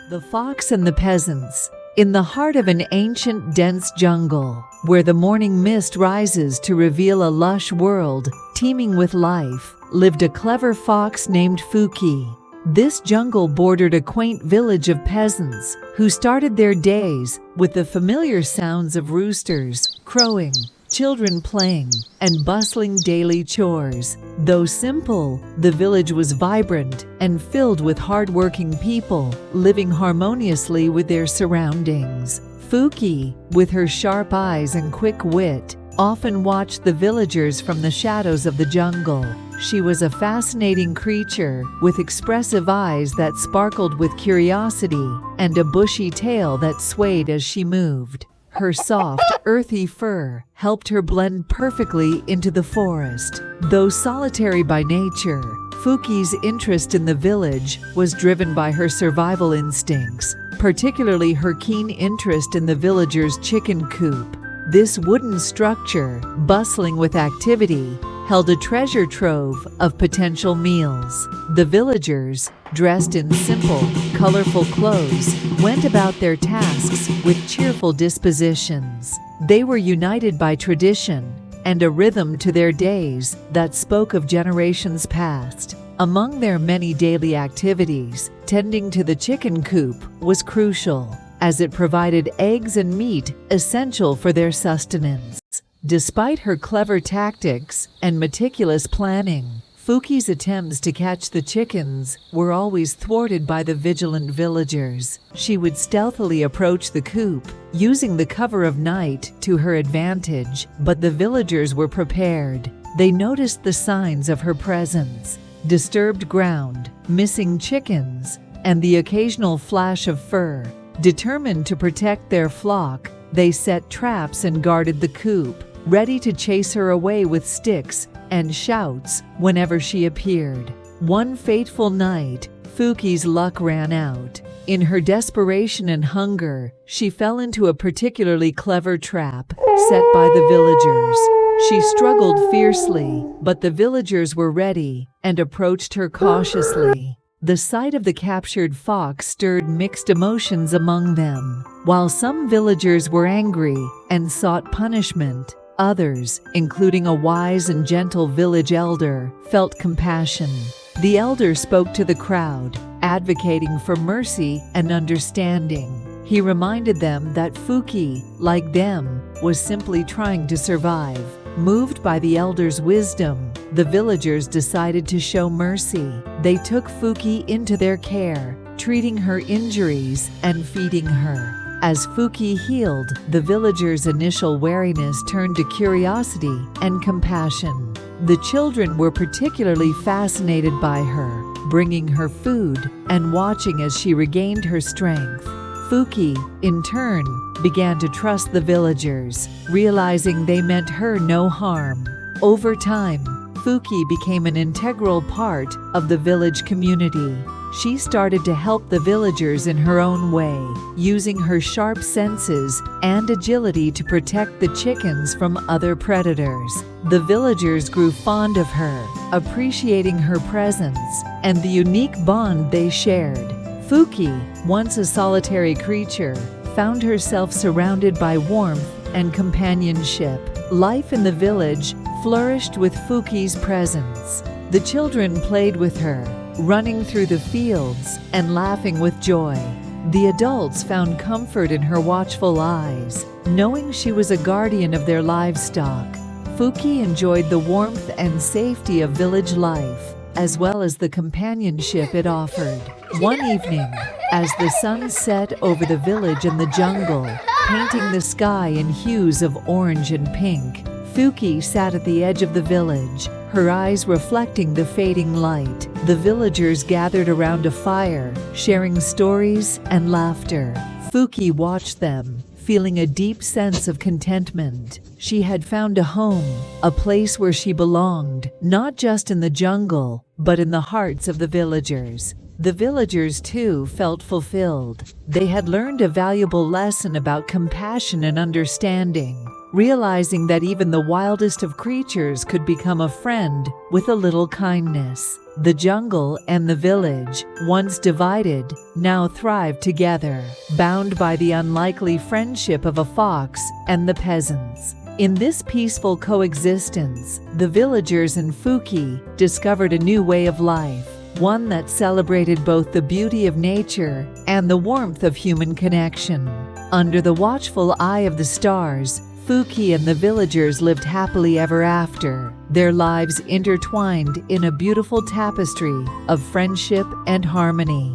The Fox and the Peasants. In the heart of an ancient, dense jungle, where the morning mist rises to reveal a lush world teeming with life, lived a clever fox named Fuki. This jungle bordered a quaint village of peasants who started their days with the familiar sounds of roosters crowing, children playing, and bustling daily chores. Though simple, the village was vibrant and filled with hard-working people living harmoniously with their surroundings. Fuki, with her sharp eyes and quick wit, often watched the villagers from the shadows of the jungle. She was a fascinating creature with expressive eyes that sparkled with curiosity and a bushy tail that swayed as she moved. Her soft, earthy fur helped her blend perfectly into the forest. Though solitary by nature, Fuki's interest in the village was driven by her survival instincts, particularly her keen interest in the villagers' chicken coop. This wooden structure, bustling with activity, held a treasure trove of potential meals. The villagers, dressed in simple, colorful clothes, went about their tasks with cheerful dispositions. They were united by tradition and a rhythm to their days that spoke of generations past. Among their many daily activities, tending to the chicken coop was crucial, as it provided eggs and meat essential for their sustenance. Despite her clever tactics and meticulous planning, Fuki's attempts to catch the chickens were always thwarted by the vigilant villagers. She would stealthily approach the coop, using the cover of night to her advantage, but the villagers were prepared. They noticed the signs of her presence: disturbed ground, missing chickens, and the occasional flash of fur. Determined to protect their flock, they set traps and guarded the coop, ready to chase her away with sticks and shouts whenever she appeared. One fateful night, Fuki's luck ran out. In her desperation and hunger, she fell into a particularly clever trap set by the villagers. She struggled fiercely, but the villagers were ready and approached her cautiously. The sight of the captured fox stirred mixed emotions among them. While some villagers were angry and sought punishment, others, including a wise and gentle village elder, felt compassion. The elder spoke to the crowd, advocating for mercy and understanding. He reminded them that Fuki, like them, was simply trying to survive. Moved by the elder's wisdom, the villagers decided to show mercy. They took Fuki into their care, treating her injuries and feeding her. As Fuki healed, the villagers' initial wariness turned to curiosity and compassion. The children were particularly fascinated by her, bringing her food and watching as she regained her strength. Fuki, in turn, began to trust the villagers, realizing they meant her no harm. Over time, Fuki became an integral part of the village community. She started to help the villagers in her own way, using her sharp senses and agility to protect the chickens from other predators. The villagers grew fond of her, appreciating her presence and the unique bond they shared. Fuki, once a solitary creature, found herself surrounded by warmth and companionship. Life in the village flourished with Fuki's presence. The children played with her, running through the fields and laughing with joy. The adults found comfort in her watchful eyes, knowing she was a guardian of their livestock. Fuki enjoyed the warmth and safety of village life, as well as the companionship it offered. One evening, as the sun set over the village and the jungle, painting the sky in hues of orange and pink, Fuki sat at the edge of the village, her eyes reflecting the fading light. The villagers gathered around a fire, sharing stories and laughter. Fuki watched them, feeling a deep sense of contentment. She had found a home, a place where she belonged, not just in the jungle, but in the hearts of the villagers. The villagers, too, felt fulfilled. They had learned a valuable lesson about compassion and understanding, realizing that even the wildest of creatures could become a friend with a little kindness. The jungle and the village, once divided, now thrive together, bound by the unlikely friendship of a fox and the peasants. In this peaceful coexistence, the villagers and Fuki discovered a new way of life, one that celebrated both the beauty of nature and the warmth of human connection. Under the watchful eye of the stars, Fuki and the villagers lived happily ever after, their lives intertwined in a beautiful tapestry of friendship and harmony.